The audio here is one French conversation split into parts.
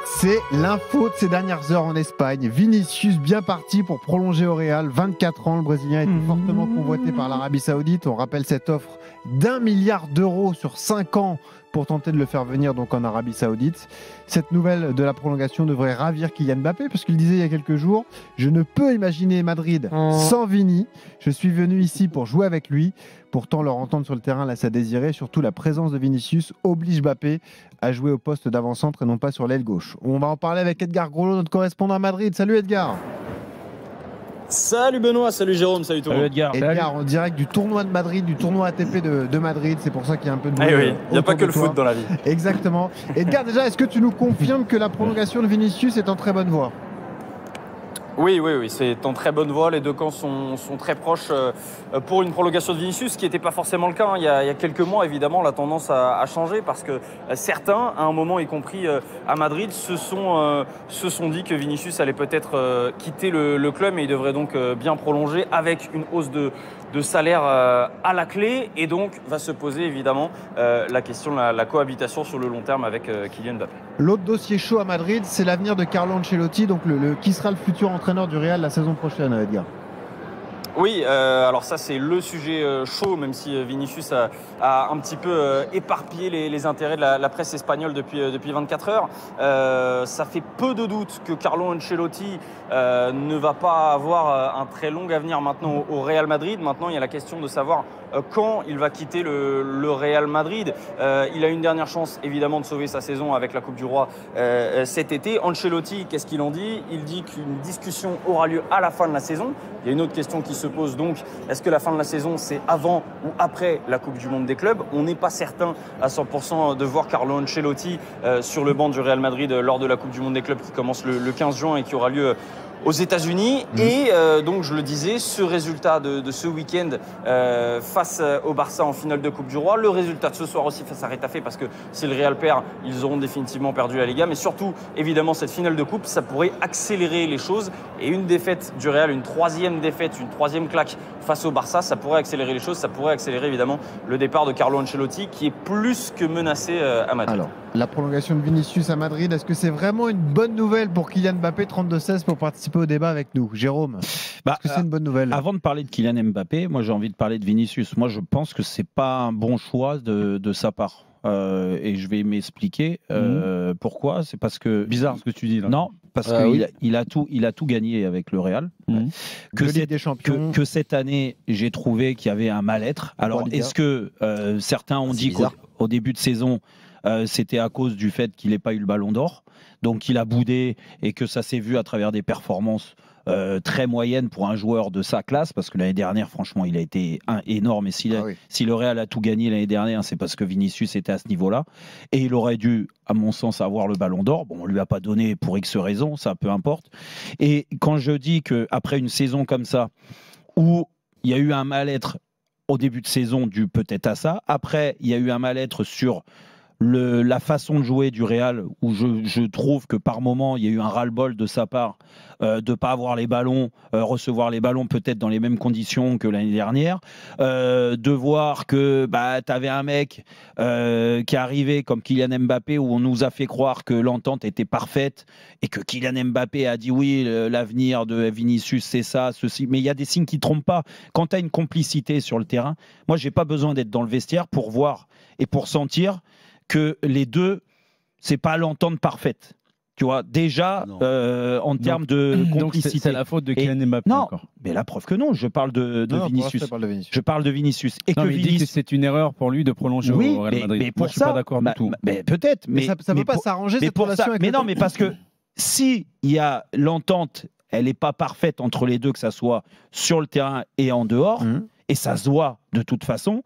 C'est l'info de ces dernières heures en Espagne. Vinicius bien parti pour prolonger au Real. 24 ans, le Brésilien était fortement convoité par l'Arabie Saoudite. On rappelle cette offre d'1 milliard d'euros sur 5 ans pour tenter de le faire venir donc en Arabie Saoudite. Cette nouvelle de la prolongation devrait ravir Kylian Mbappé, parce qu'il disait il y a quelques jours: je ne peux imaginer Madrid sans Vini. Je suis venu ici pour jouer avec lui. Pourtant, leur entente sur le terrain laisse à désirer. Surtout, la présence de Vinicius oblige Mbappé à jouer au poste d'avant-centre et non pas sur l'aile gauche. On va en parler avec Edgar Grolot, notre correspondant à Madrid. Salut Edgar. Salut Benoît, salut Jérôme, salut tout le monde. Edgar, en direct du tournoi de Madrid, du tournoi ATP de Madrid. C'est pour ça qu'il y a un peu de bruit. Oui, il n'y a pas que le foot dans la vie. Exactement. Edgar, déjà, est-ce que tu nous confirmes que la prolongation de Vinicius est en très bonne voie ? Oui, c'est en très bonne voie. Les deux camps sont très proches pour une prolongation de Vinicius, ce qui n'était pas forcément le cas. Il y a quelques mois, évidemment, la tendance a changé parce que certains, à un moment, y compris à Madrid, se sont dit que Vinicius allait peut-être quitter le club et il devrait donc bien prolonger avec une hausse de salaire à la clé. Et donc, va se poser évidemment la question de la cohabitation sur le long terme avec Kylian Mbappé. L'autre dossier chaud à Madrid, c'est l'avenir de Carlo Ancelotti, donc qui sera le futur entraîneur du Real la saison prochaine, Edgar. Oui, alors ça c'est le sujet chaud, même si Vinicius a un petit peu éparpillé les intérêts de la presse espagnole depuis 24 heures. Ça fait peu de doute que Carlo Ancelotti ne va pas avoir un très long avenir maintenant au Real Madrid. Maintenant, il y a la question de savoir quand il va quitter le Real Madrid. Il a une dernière chance évidemment de sauver sa saison avec la Coupe du Roi cet été. Ancelotti, qu'est-ce qu'il en dit ? Il dit qu'une discussion aura lieu à la fin de la saison. Il y a une autre question qui se pose donc, est-ce que la fin de la saison c'est avant ou après la Coupe du Monde des clubs ? On n'est pas certain à 100% de voir Carlo Ancelotti sur le banc du Real Madrid lors de la Coupe du Monde des clubs qui commence le 15 juin et qui aura lieu aux États-Unis. Et donc, je le disais, ce résultat de ce week-end face au Barça en finale de Coupe du Roi, le résultat de ce soir aussi face à Retafe, parce que si le Real perd, ils auront définitivement perdu la Liga. Mais surtout, évidemment, cette finale de Coupe, ça pourrait accélérer les choses. Et une défaite du Real, une troisième défaite, une troisième claque face au Barça, ça pourrait accélérer les choses. Ça pourrait accélérer évidemment le départ de Carlo Ancelotti, qui est plus que menacé à Madrid. Alors, la prolongation de Vinicius à Madrid, est-ce que c'est vraiment une bonne nouvelle pour Kylian Mbappé, 32-16, pour participer au débat avec nous? Jérôme, est-ce que c'est une bonne nouvelle? Avant de parler de Kylian Mbappé, moi j'ai envie de parler de Vinicius. Moi je pense que c'est pas un bon choix de sa part. Et je vais m'expliquer pourquoi. C'est parce que... Bizarre ce que tu dis là. Non, parce qu'il a tout gagné avec le Real. Que cette année, j'ai trouvé qu'il y avait un mal-être. Alors, est-ce que certains ont dit qu'au début de saison, c'était à cause du fait qu'il n'ait pas eu le ballon d'or, donc il a boudé et que ça s'est vu à travers des performances très moyennes pour un joueur de sa classe, parce que l'année dernière, franchement, il a été énorme. Et si le Real a tout gagné l'année dernière, c'est parce que Vinicius était à ce niveau-là. Et il aurait dû, à mon sens, avoir le ballon d'or. Bon, on ne lui a pas donné pour X raisons, ça peu importe. Et quand je dis qu'après une saison comme ça, où il y a eu un mal-être au début de saison dû peut-être à ça, après, il y a eu un mal-être sur la façon de jouer du Real, où je trouve que par moment il y a eu un ras-le-bol de sa part de ne pas avoir les ballons, recevoir les ballons peut-être dans les mêmes conditions que l'année dernière, de voir que tu avais un mec qui est arrivé comme Kylian Mbappé, où on nous a fait croire que l'entente était parfaite et que Kylian Mbappé a dit oui, l'avenir de Vinicius c'est ça, ceci, mais il y a des signes qui ne trompent pas. Quand tu as une complicité sur le terrain, moi j'ai pas besoin d'être dans le vestiaire pour voir et pour sentir que les deux, c'est pas l'entente parfaite. Tu vois, déjà, en termes de complicité. C'est la faute de Kylian Mbappé. Non, encore. mais la preuve que non. Je parle de Vinicius. Je parle de Vinicius. Et non, mais il dit que c'est une erreur pour lui de prolonger au Real Madrid. Mais pour moi, je suis pas d'accord du tout. Peut-être. Mais ça ne peut pas s'arranger cette relation avec mais non, mais parce que si il y a l'entente, elle n'est pas parfaite entre les deux, que ça soit sur le terrain et en dehors, et ça se voit de toute façon,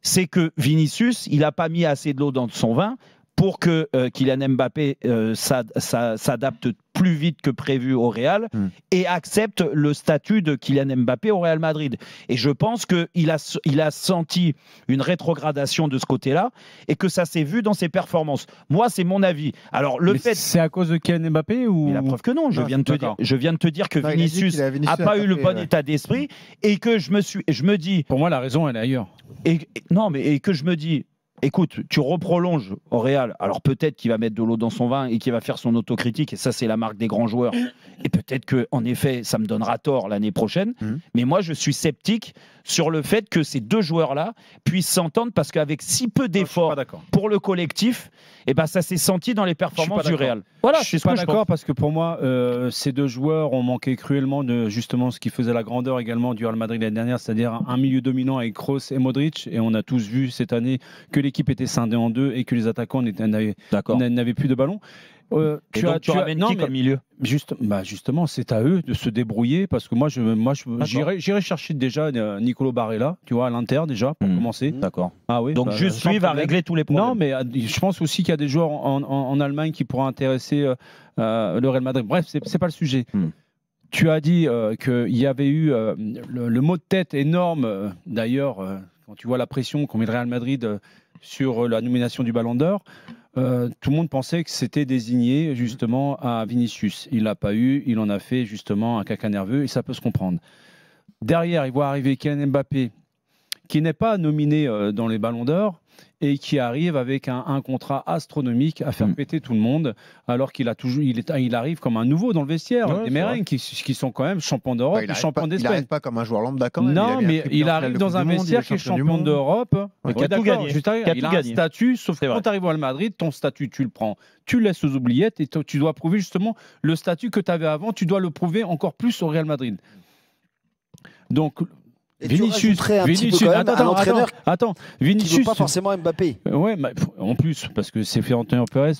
c'est que Vinicius, il n'a pas mis assez de l'eau dans son vin pour que Kylian Mbappé s'adapte plus vite que prévu au Real et accepte le statut de Kylian Mbappé au Real Madrid. Et je pense qu'il a senti une rétrogradation de ce côté-là et que ça s'est vu dans ses performances. Moi, c'est mon avis. Alors, c'est à cause de Kylian Mbappé ou... Mais la preuve que non. Je viens de te dire que Vinicius n'a pas eu le bon état d'esprit et que je me dis... Pour moi, la raison, elle est ailleurs. Et que je me dis... écoute, tu reprolonges au Real. Alors peut-être qu'il va mettre de l'eau dans son vin et qu'il va faire son autocritique. Et ça, c'est la marque des grands joueurs. Et peut-être qu'en effet, ça me donnera tort l'année prochaine. Mais moi, je suis sceptique sur le fait que ces deux joueurs-là puissent s'entendre parce qu'avec si peu d'efforts pour le collectif, eh ben, ça s'est senti dans les performances du Real. Voilà, je suis pas d'accord parce que pour moi, ces deux joueurs ont manqué cruellement de justement ce qui faisait la grandeur également du Real Madrid l'année dernière, c'est-à-dire un milieu dominant avec Kroos et Modric. Et on a tous vu cette année que l'équipe était scindée en deux et que les attaquants n'avaient plus de ballon. Tu ramènes qui comme milieu? Justement, c'est à eux de se débrouiller parce que moi, j'irai chercher déjà Nicolo Barella, tu vois, à l'Inter déjà pour commencer. D'accord. Ah oui. Donc juste lui va régler tous les problèmes. Non, mais je pense aussi qu'il y a des joueurs en Allemagne qui pourraient intéresser le Real Madrid. Bref, c'est pas le sujet. Tu as dit qu'il y avait eu le mot de tête énorme. D'ailleurs, quand tu vois la pression qu'ont mis le Real Madrid sur la nomination du Ballon d'Or. Tout le monde pensait que c'était désigné justement à Vinicius. Il l'a pas eu, il en a fait justement un caca nerveux et ça peut se comprendre. Derrière, il voit arriver Kylian Mbappé, qui n'est pas nominé dans les Ballons d'Or et qui arrive avec un contrat astronomique à faire péter tout le monde, alors qu'il arrive comme un nouveau dans le vestiaire. Des merengues qui sont quand même champions d'Europe et champions d'Espagne. Il n'arrive pas comme un joueur lambda quand même. Non, mais il arrive dans un vestiaire qui est champion d'Europe. Qui a tout gagné. Il a un statut, sauf que quand tu arrives au Real Madrid, ton statut, tu le prends. Tu le laisses aux oubliettes et tu dois prouver justement le statut que tu avais avant. Tu dois le prouver encore plus au Real Madrid. Donc... Et Vinicius, Vinicius, attends, Vinicius, qui veut pas forcément Mbappé. Ouais, en plus parce que c'est Florentino Pérez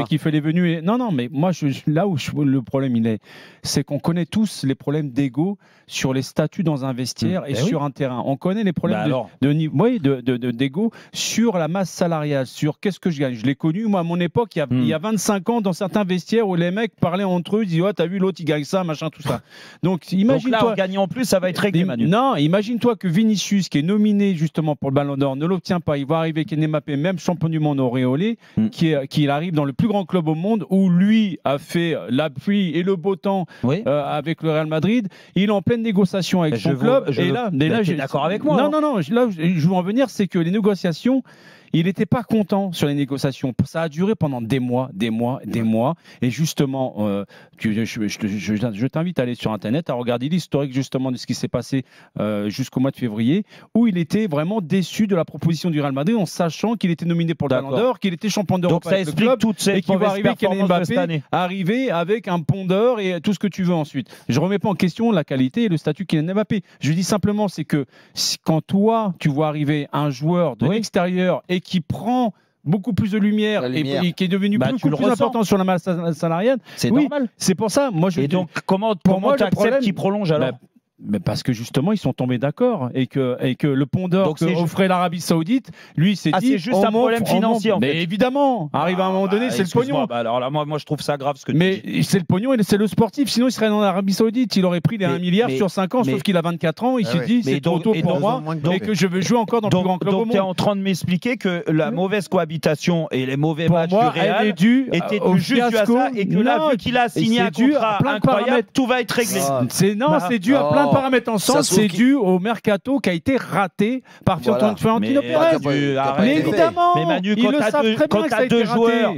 qui fait les venues. Non, mais moi là où le problème il est, c'est qu'on connaît tous les problèmes d'ego sur les statuts dans un vestiaire et sur un terrain. On connaît les problèmes d'ego sur la masse salariale, sur qu'est-ce que je gagne. Je l'ai connu moi à mon époque il y a 25 ans dans certains vestiaires où les mecs parlaient entre eux, ils disaient t'as vu l'autre il gagne ça, machin tout ça. Donc imagine-toi. Donc là en gagnant en plus ça va être réglé. Non, imagine-toi que Vinicius, qui est nominé justement pour le Ballon d'Or, ne l'obtient pas. Il va arriver Kylian Mbappé, même champion du monde auréolé, qu'il arrive dans le plus grand club au monde où lui a fait la pluie et le beau temps avec le Real Madrid. Il est en pleine négociation avec son club. Et là, tu es d'accord avec moi? Non. Là où je veux en venir, c'est que les négociations. Il n'était pas content sur les négociations. Ça a duré pendant des mois. Et justement, je t'invite à aller sur Internet, à regarder l'historique justement de ce qui s'est passé jusqu'au mois de février, où il était vraiment déçu de la proposition du Real Madrid, en sachant qu'il était nominé pour le Ballon d'Or, qu'il était champion d'Europe avec le club, et qu'il va arriver Kylian Mbappé, arriver avec un pont d'or et tout ce que tu veux ensuite. Je ne remets pas en question la qualité et le statut Kylian Mbappé. Je dis simplement, c'est que quand toi, tu vois arriver un joueur de l'extérieur et qui prend beaucoup plus de lumière, et qui est devenu beaucoup plus important sur la masse salariale, c'est normal. C'est pour ça. Et donc, comment tu acceptes qu'il prolonge alors? Mais parce que justement ils sont tombés d'accord et que le pont d'or offrait l'Arabie Saoudite, lui s'est dit c'est juste un problème financier en fait. Mais évidemment, arrive à un moment donné, c'est le pognon. Alors là moi je trouve ça grave ce que tu dis. C'est le pognon et c'est le sportif, sinon il serait dans l'Arabie Saoudite, il aurait pris les 1 milliard sur 5 ans, sauf qu'il a 24 ans, il s'est dit c'est trop tôt pour moi et que je veux jouer encore dans le plus grand club au monde. Donc tu es en train de m'expliquer que la mauvaise cohabitation et les mauvais matchs du Real étaient juste dû à ça et que là vu qu'il a signé un contrat incroyable, tout va être réglé. C'est dû à plein de paramètres ensemble. C'est dû au mercato qui a été raté par Florentino Pérez. Mais évidemment, mais Manu, quand tu as deux joueurs